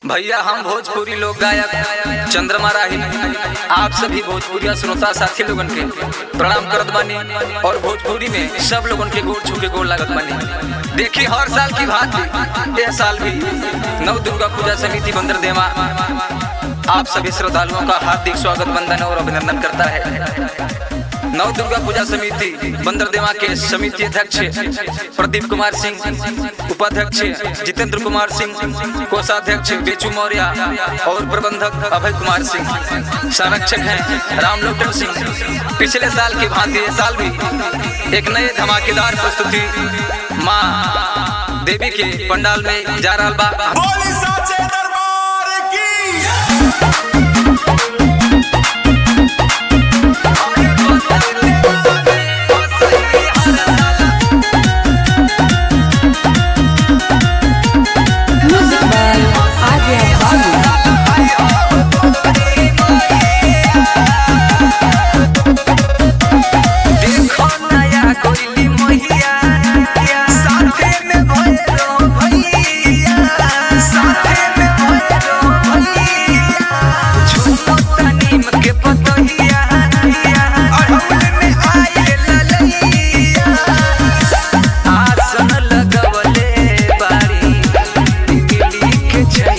भैया हम भोजपुरी लोक गायक चंद्रमा राही आप सभी भोजपुरी श्रोता साथी लोगन के प्रणाम करत बानी और भोजपुरी में सब लोगन के गोड़ छू के गोड़ लागत बानी। देखी हर साल की भांति यह साल भी नव दुर्गा पूजा समिति बंदरदेवा आप सभी श्रद्धालुओं का हार्दिक स्वागत वंदन और अभिनंदन करता है। नव दुर्गा पूजा समिति बंदरदेवा के समिति अध्यक्ष प्रदीप कुमार सिंह, उपाध्यक्ष जितेंद्र कुमार सिंह, कोषाध्यक्ष बेचू मौर्य और प्रबंधक अभय कुमार सिंह, संरक्षक हैं रामलोटन सिंह। पिछले साल की भांति ये साल भी एक नए धमाकेदार प्रस्तुति मां देवी के पंडाल में जा रहा बा। Check.